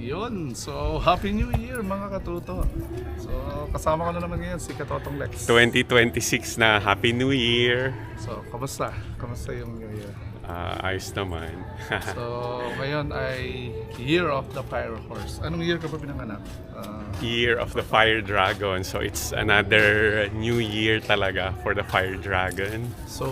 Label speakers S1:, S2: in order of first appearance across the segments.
S1: Yun, so Happy New Year mga katuto. So kasama ko na naman ngayon si Katotong Lex.
S2: 2026 na, Happy New Year!
S1: So kamusta? Kamusta yung New Year?
S2: Ayos naman.
S1: So ngayon ay Year of the Fire Horse. Anong year ka pa pinanganak?
S2: Year of the Fire Dragon. So it's another new year talaga for the Fire Dragon.
S1: So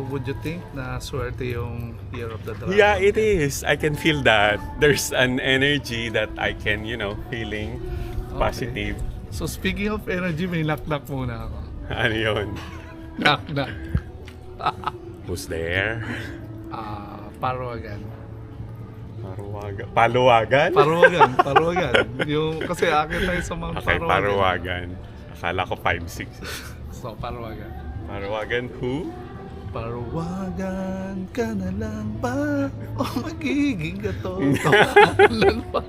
S1: would you think na swerte yung Year of the Dragon?
S2: Yeah, it is. I can feel that. There's an energy that I can, feeling positive.
S1: So speaking of energy, may knock-knock muna ako.
S2: Ano yun?
S1: Knock-knock.
S2: Who's there?
S1: Parawagan.
S2: Paluwagan?
S1: Parawagan. Yung, kasi akit tayo sa Mount
S2: Okay,
S1: Parawagan.
S2: Paluwagan. Akala ko 5'6".
S1: So, Parawagan.
S2: Paluwagan who?
S1: Parawagan ka na lang ba? O magiging katotohanan pa?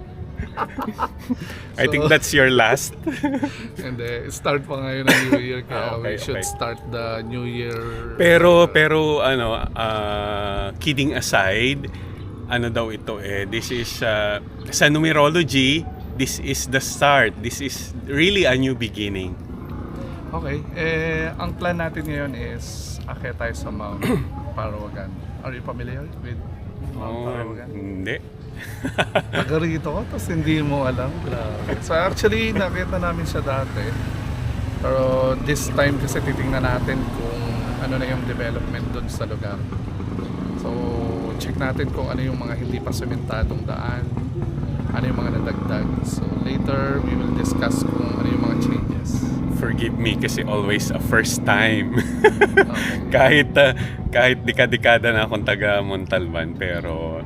S2: I think that's your last.
S1: And start pa ngayon ang New Year kaya we
S2: Okay,
S1: should
S2: okay.
S1: start the New Year.
S2: Pero kidding aside, ano daw ito this is sa numerology, this is the start. This is really a new beginning.
S1: Okay, ang plan natin ngayon is akyat tayo sa Mount Parawagan. Are you familiar with Mount Parawagan?
S2: Hindi.
S1: Taga rito ko, tapos hindi mo alam. Grabe. So actually, nakita namin siya dati. Pero this time kasi titingnan natin kung ano na yung development doon sa lugar. So check natin kung ano yung mga hindi pa sementadong daan, ano yung mga nadagdag. So later, we will discuss kung ano yung mga changes.
S2: Forgive me kasi always a first time.
S1: Okay.
S2: kahit dekada na akong taga Montalban, pero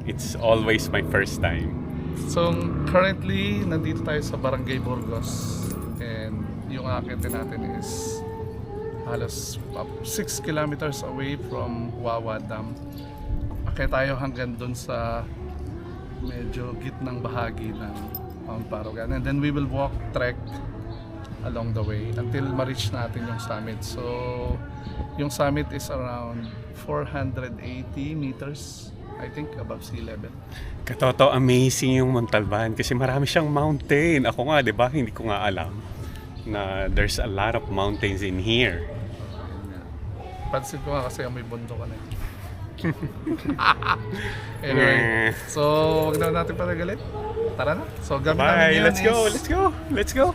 S2: it's always my first time.
S1: So currently, nandito tayo sa Barangay Burgos. And yung akitin natin is halos 6 kilometers away from Wawa Dam. Akit tayo hanggang dun sa medyo gitnang bahagi ng Mount Parawagan. And then we will trek along the way until ma-reach natin yung summit. So yung summit is around 480 meters, I think, above sea level.
S2: Katoto, amazing yung Montalban kasi marami siyang mountain. Ako nga, di ba, hindi ko nga alam na there's a lot of mountains in here.
S1: Pansin ko nga kasi may bundok ka na. Anyway, so wag na natin patagalit. Tara na. So gamit namin
S2: Bye!
S1: ngayon
S2: Let's go! Let's go! Let's go!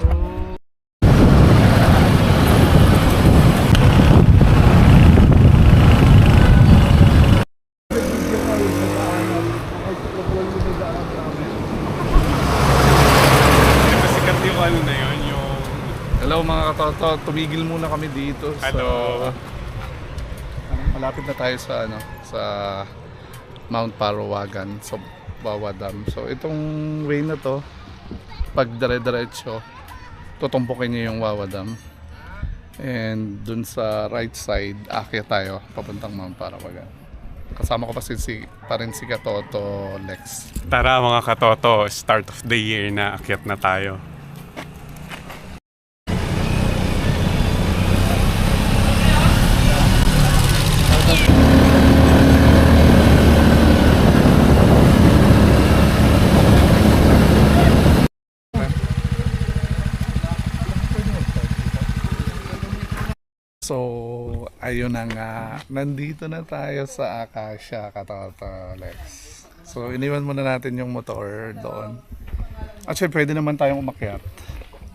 S2: Sikat yung ano na yun, yung...
S1: Hello mga katoto, tumigil muna kami dito.
S2: Hello.
S1: Malapit na tayo sa sa Mount Parawagan, sa Wawa Dam. So itong way na to, pag dire-diretso, tutumpukin niyo yung Wawa Dam. And dun sa right side, aakyat tayo papuntang Mount Parawagan. Kasama ko pa rin si Katoto Lex.
S2: Tara mga katoto, start of the year na, akyat na tayo.
S1: So, ayun na nga. Nandito na tayo sa Acacia, Katoto Lex. So, iniwan muna natin yung motor doon. Actually, pwede naman tayong umakyat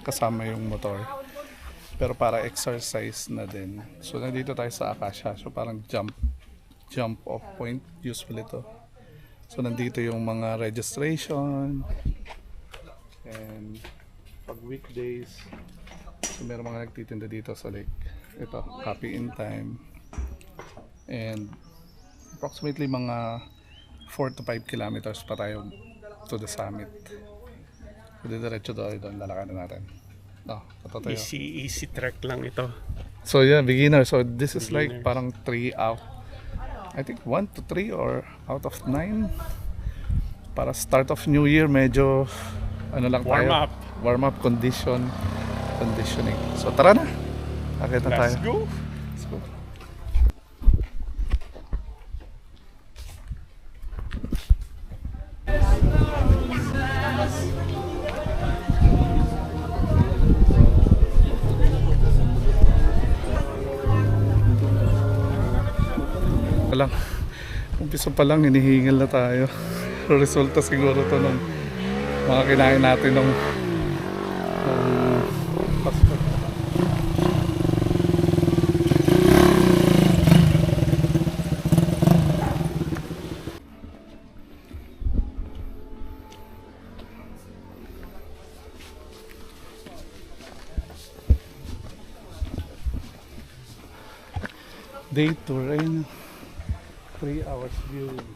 S1: kasama yung motor. Pero para exercise na din. So, nandito tayo sa Acacia. So, parang jump off point. Useful ito. So, nandito yung mga registration. And pag weekdays, so meron mga nagtitinda dito sa lake. Ito, copy in time. And approximately mga 4 to 5 kilometers pa tayo to the summit. So diretso doon, lalakarin natin. Ito.
S2: Easy trek lang ito.
S1: So yeah, beginner. So this is like parang 3 out. I think 1 to 3 or out of 9. Para start of New Year, medyo ano lang tayo. Warm up conditioning. So tara na. Akit na tayo.
S2: Let's go!
S1: Let's go. lang. Umpisa pa lang, hinihingal na tayo. Resulta siguro to ng mga kinain natin ng Pasko. Day tour, ayun. 3 hours viewing.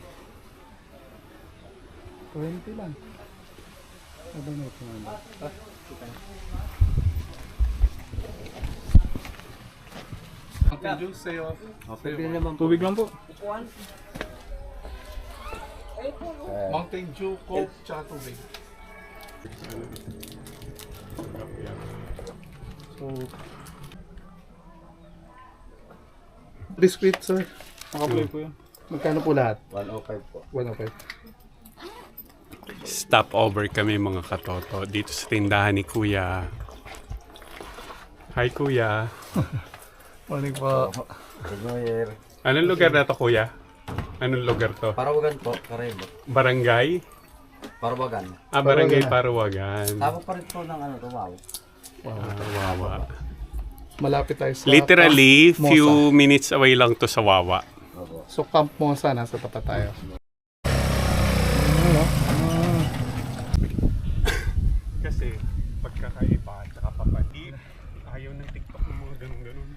S1: 20 lang. Ano na ito naman? Mountain Dew sa'yo.
S3: Okay, naman po.
S4: Tubig lang po.
S1: Mountain Dew, Coke, tsaka tubig. So, biscuit, sir.
S4: Nakaplay po yan.
S1: Magkano po lahat?
S3: 105 po.
S1: 105.
S2: Stop over kami mga katoto dito sa tindahan ni Kuya. Hi Kuya.
S1: Morning po.
S3: Good New Year.
S2: Anong lugar na to Kuya? Anong lugar to?
S3: Parawagan po, Karebo.
S2: Barangay?
S3: Parawagan.
S2: Barangay Parawagan.
S3: Tapos pa rin po ng ano, tumaw.
S2: Wawa.
S1: Malapit tayo sa
S2: Literally,
S1: Camp Mosa.
S2: few minutes away lang to sa Wawa.
S3: Opo.
S1: So Camp Mosa, nasa tapat tayo.
S2: Kasi pagkakaiba at kapapatid, ayaw ng TikTok ng mga ganun-ganun.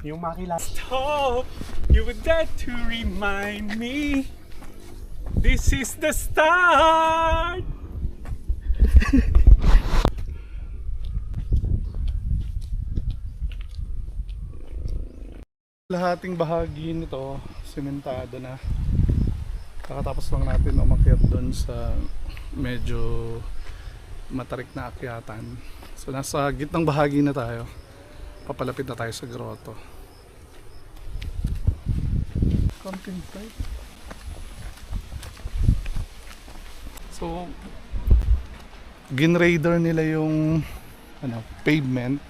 S2: Yung makilala. Stop! You would dare to remind me this is the start!
S1: Lahating bahagi nito, sementado na. Kakatapos lang natin umakyat doon sa medyo matarik na akyatan. So nasa gitnang bahagi na tayo. Papalapit na tayo sa grotto. Camping site. So ginraider nila yung pavement.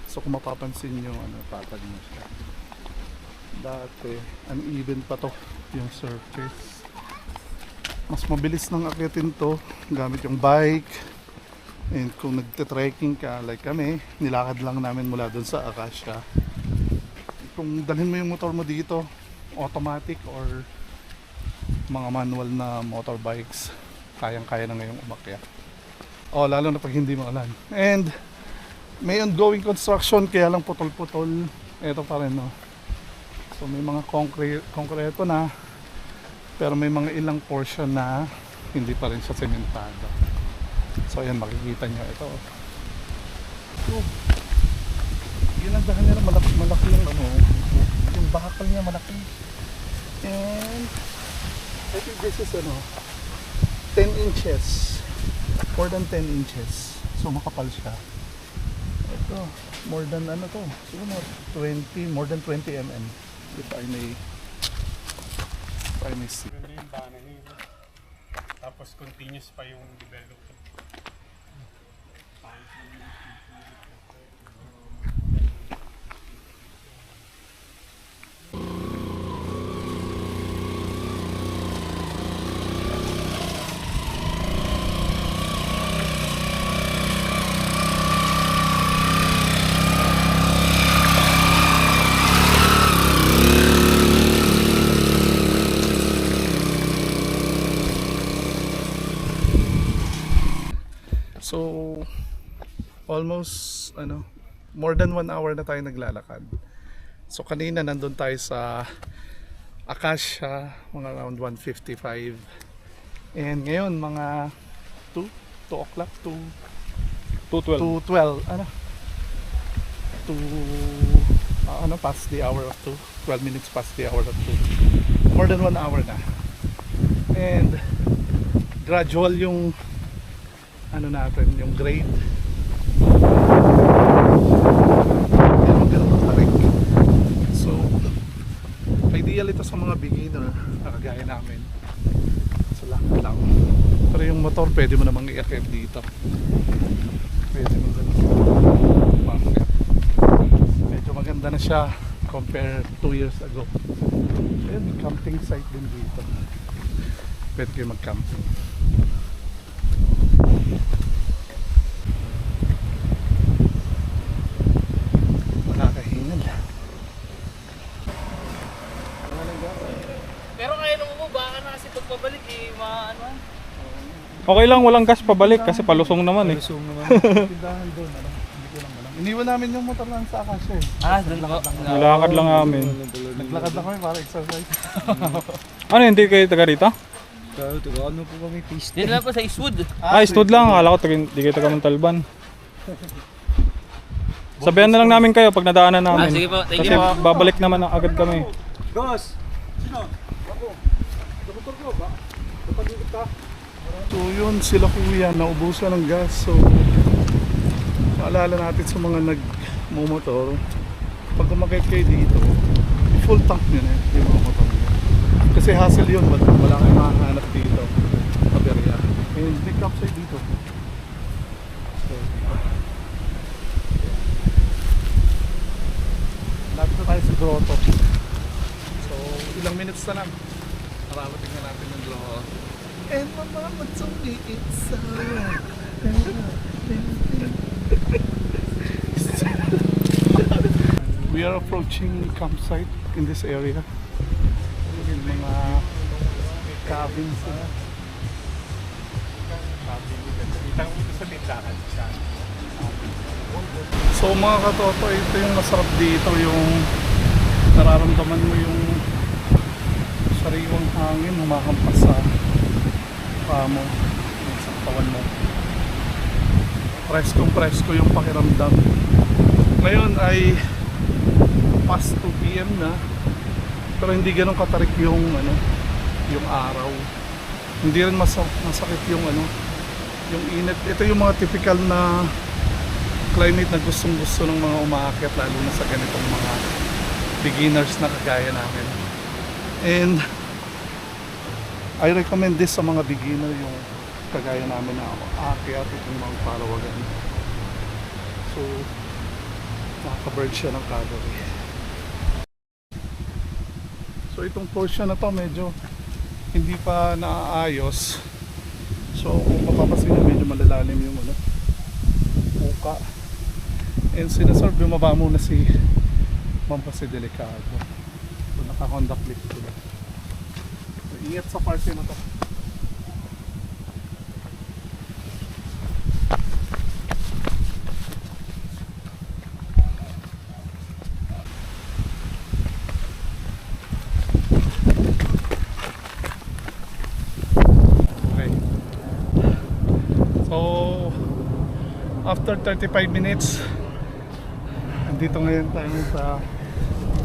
S1: So kung mapapansin nyo, patag na siya. Dati, uneven pa to yung surface. Mas mabilis nang akyatin to gamit yung bike. And kung nagte-trekking ka like kami, nilakad lang namin mula doon sa Acacia. Kung dalhin mo yung motor mo dito, automatic or mga manual na motorbikes, kayang-kaya na ngayong umakyat. Oh, lalo na pag hindi maulan. And may ongoing construction kaya lang putol-putol. Ito pa rin, no. So may mga konkreto na, pero may mga ilang portion na hindi pa rin siya sementado. So ayan, makikita nyo ito. So, ginandahan nila, malaki yung yung bakal niya malaki. And I think this is 10 inches, more than 10 inches. So makapal siya. Ito, more than siguro more than 20 mm. If I may see.
S2: Ganda yung bana nila. Tapos continuous pa yung development.
S1: So almost more than 1 hour na tayo naglalakad. So kanina nandun tayo sa Acacia, mga around 1:55. And ngayon mga 2 o'clock to
S4: 212.
S1: 12 past the hour of 2, 12 minutes past the hour of 2. More than 1 hour na. And gradual yung natin, yung grade. Pero ganun tarik. So ideal ito sa mga beginner na kagaya namin. lakad lang. Pero yung motor pwede mo namang i-akit dito. Pwede mo ganun umakyat. Medyo maganda na siya compare 2 years ago. Ayun, may camping site din dito. Pwede kayo mag-camping. Nakakahingal.
S5: Pero kaya naman mo, baka na kasi pagpabalik maano.
S4: Okay lang, walang gas pabalik kasi palusong naman eh.
S1: Tindahan doon, ano? Hindi ko lang alam. Iniwan namin yung motor lang sa Akasya eh.
S5: Doon ako.
S4: Nilakad lang namin.
S1: Naglakad lang kami para exercise.
S4: Ano, hindi kayo taga rito?
S3: Ano po kami piste?
S5: Dito lang po sa Eastwood.
S4: Ah, stud lang. Akala ko hindi kayo taga Montalban. Sabihan na lang namin kayo pag nadaanan namin.
S5: Sige po, thank
S4: Kasi
S5: you po.
S4: babalik naman agad kami.
S1: So yun, sila kuya, naubusan ng gas. So, paalala natin sa mga nagmumotor, pag umakit kayo dito, full tank nyo na yung mga motor nyo. Kasi hassle yun, wala kayong makahanap dito. Aberya. And big upside dito. So, lapit na tayo sa grotto. So, ilang minutes na lang. Mararating na natin yung grotto. And mama, matsumi, it's alright. We are approaching campsite in this area. Yung mga cabins. So mga katoto, ito yung masarap dito, yung nararamdaman mo yung sariwang hangin humahampas sa paa mo, sa katawan mo. Preskong-presko yung pakiramdam. Ngayon ay past 2 PM na, pero hindi ganun katarik yung yung araw. Hindi rin masakit yung yung init. Ito yung mga typical na climate na gustong-gusto ng mga umaakyat, lalo na sa ganitong mga beginners na kagaya namin. And I recommend this sa mga beginner, yung kagaya namin na aakyat itong mga Parawagan. So nakaka-burn siya ng calorie. So itong portion na to medyo hindi pa naaayos. So kung mapapansin nyo, medyo malalalim yung puka. And sinaserve, bumaba muna si Ma'am kasi delikado. So naka-conduct lift sila. So, ingat sa parte na to. After 35 minutes, andito ngayon tayo sa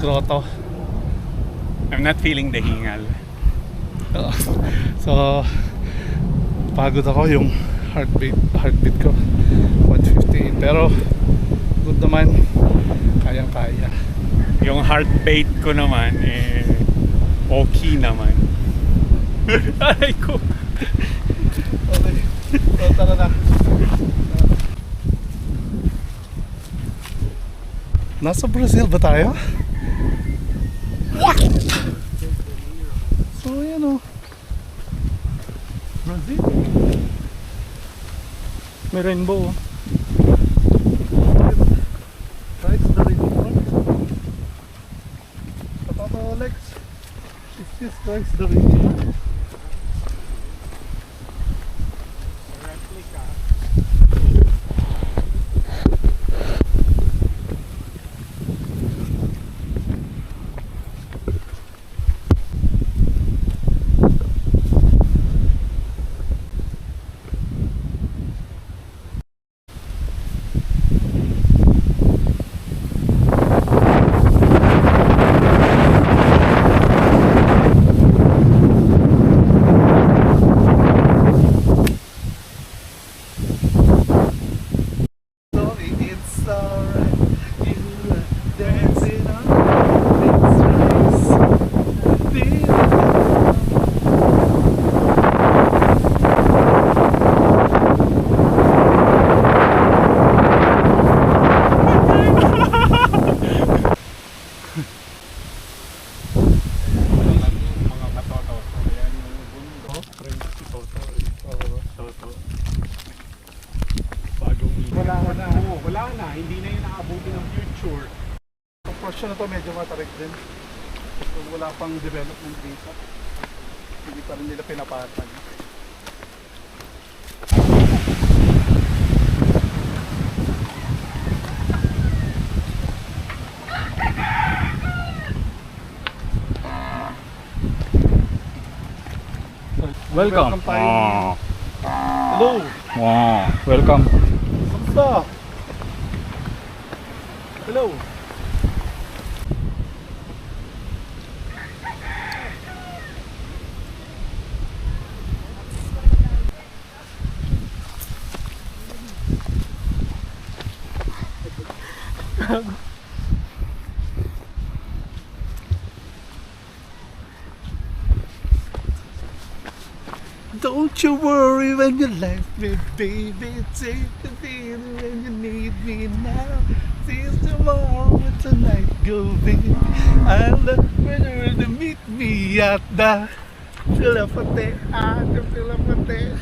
S1: grotto.
S2: I'm not feeling the hingal.
S1: So pagod ako, yung heartbeat ko 158, pero good naman, kayang kaya.
S2: Yung heartbeat ko naman okay naman. Aray ko.
S1: Okay, so tara na. Nasa Brazil ba tayo? What? So yan o, Brazil.
S4: May rainbow.
S1: Strikes the rainbow. Patata Alex, is this strikes the rainbow? location na to medyo matarik din. So, wala pang development dito. Hindi pa rin nila pinapatag.
S4: Welcome.
S1: tayo.
S4: Ah.
S1: Hello!
S4: Wow. Welcome.
S1: Kamusta? Hello! Don't you worry when you left me, baby. Take a deal when you need me now. Since tomorrow and tonight going, I love you to meet me at the Pilapate. The Pilapate.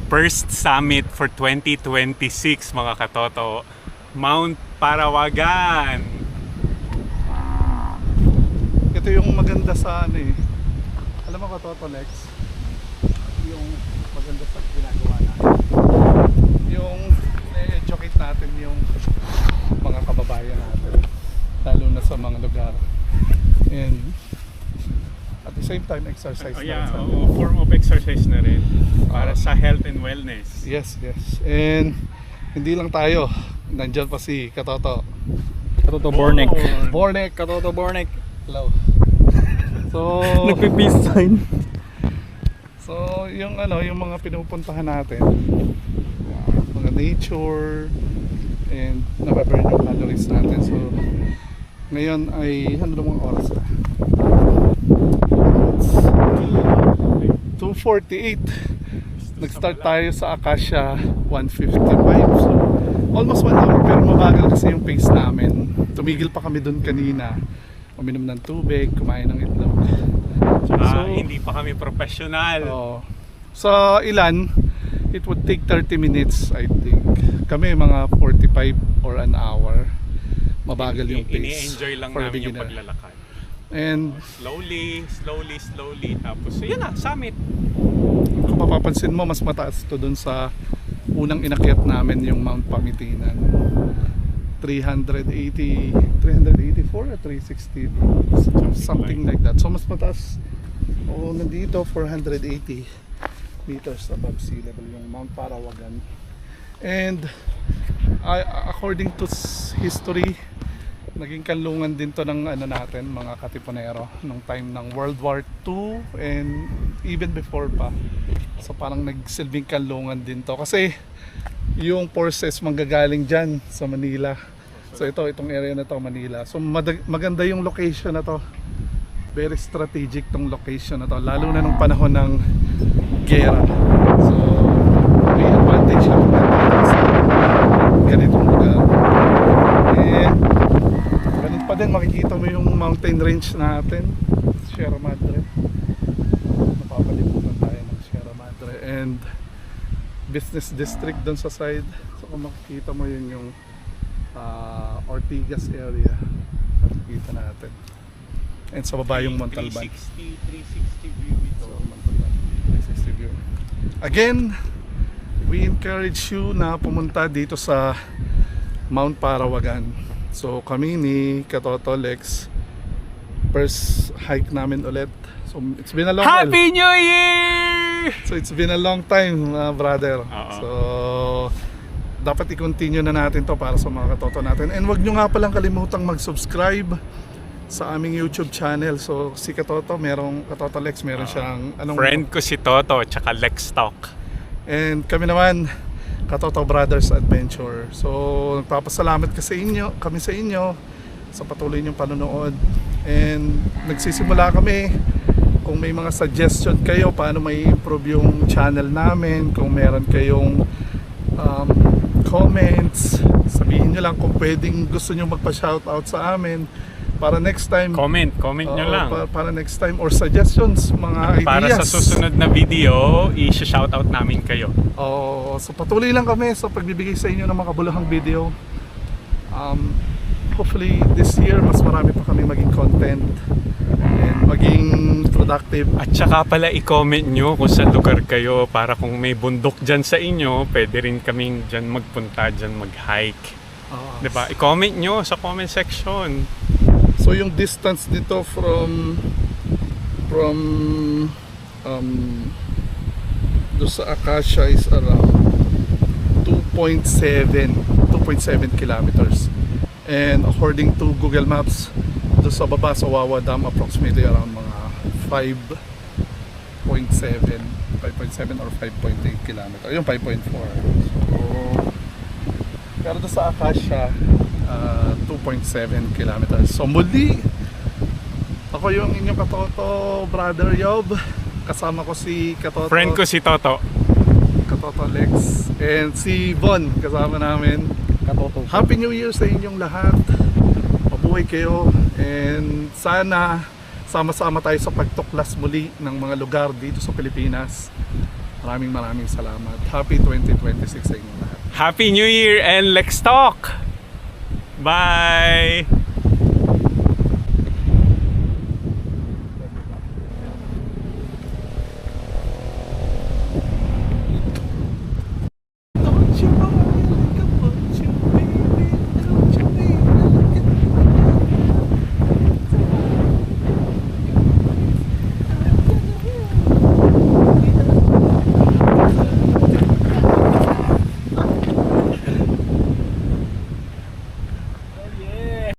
S2: First summit for 2026 mga katoto. Mount Parawagan.
S1: Ito yung maganda sa ano eh. Alam mo ko Toto Lex, yung maganda sa ginagawa natin. Yung na-educate natin yung mga kababayan natin. Lalo na sa mga lugar. And at the same time, exercise na rin sa
S2: form of exercise na rin para sa health and wellness.
S1: Yes, yes. And hindi lang tayo. Nandiyan pa si Katoto.
S4: Katoto Bornek.
S1: Bornek.
S4: Katoto Bornek.
S1: Hello. So,
S4: Nagpi-peace sign.
S1: so yung ano, yung mga pinupuntahan natin, mga nature and nababurn yung calories natin. So, ngayon ay ano namang oras na? It's 2:48. Nag-start tayo sa Acacia 1:55. So, almost 1 hour pero mabagal kasi yung pace namin. Tumigil pa kami dun kanina. Uminom ng tubig, kumain ng itlog.
S2: Hindi pa kami professional.
S1: Sa ilan, it would take 30 minutes I think. Kami mga 45 or an hour. Mabagal yung pace.
S2: Ini-enjoy lang
S1: for a
S2: namin yung
S1: beginner.
S2: paglalakad.
S1: And
S2: Slowly. Tapos yun na, summit.
S1: kung mapapansin mo, mas mataas to dun sa unang inakyat namin yung Mount Pamitinan. 384 or 360, something like that. So mas mataas. Nandito 480 meters above sea level yung Mount Parawagan. And according to history, naging kanlungan din to ng ano natin, mga Katipunero nung time ng World War II and even before pa. So parang nagsilbing kanlungan din to kasi yung forces manggagaling dyan sa Manila. So itong area na to, Manila. So maganda yung location na to. Very strategic tong location na to, lalo na nung panahon ng gera. So may advantage siya sa ganitong lugar. And ganun pa din, makikita mo yung mountain range natin, Sierra Madre. Napapalibutan tayo ng Sierra Madre and business district doon sa side. So kung makikita mo yun yung Ortigas area, makikita natin. And sa baba yung Montalban.
S2: 360 view ito.
S1: So, Montalban, 360 view. Again, we encourage you na pumunta dito sa Mount Parawagan. So kami ni Katoto Lex, first hike namin ulit. So it's been a long while.
S2: Happy New Year!
S1: So it's been a long time, brother.
S2: Oo.
S1: So dapat i-continue na natin to para sa mga katoto natin. And wag nyo nga palang kalimutang mag-subscribe sa aming YouTube channel. So si Katoto, Katoto Lex, meron siyang
S2: Friend ko si Toto, tsaka Lex Talk.
S1: And kami naman, Katoto Brothers Adventure. So nagpapasalamat kami sa inyo sa patuloy niyong panonood. And nagsisimula kami. Kung may mga suggestion kayo paano may improve yung channel namin, kung meron kayong comments, sabihin nyo lang kung pwedeng gusto nyo magpa-shoutout sa amin. para next time.
S2: Comment nyo
S1: Oo,
S2: lang.
S1: para next time or suggestions, mga ideas.
S2: Para sa susunod na video, i-shoutout namin kayo.
S1: So patuloy lang kami sa pagbibigay sa inyo ng mga kabuluhang video. Hopefully this year mas marami pa kami maging content and maging productive.
S2: At saka pala i-comment nyo kung saan lugar kayo para kung may bundok dyan sa inyo, pwede rin kaming dyan magpunta, dyan mag-hike. Diba? I-comment nyo sa comment section.
S1: So yung distance dito from do sa Acacia is around 2.7 kilometers. And according to Google Maps, do sa baba sa Wawa Dam approximately around mga 5.7 or 5.8 kilometers. Yung 5.4. So, pero do sa Acacia 2.7 kilometers. So muli, ako yung inyong katoto, Brother Yob. Kasama ko si Katoto.
S2: Friend ko si Toto.
S1: Katoto Lex. And si Von, kasama namin.
S3: Katoto.
S1: Happy New Year sa inyong lahat. Mabuhay kayo. And sana sama-sama tayo sa pagtuklas muli ng mga lugar dito sa Pilipinas. Maraming salamat. Happy 2026 sa inyong lahat.
S2: Happy New Year and let's talk! Bye!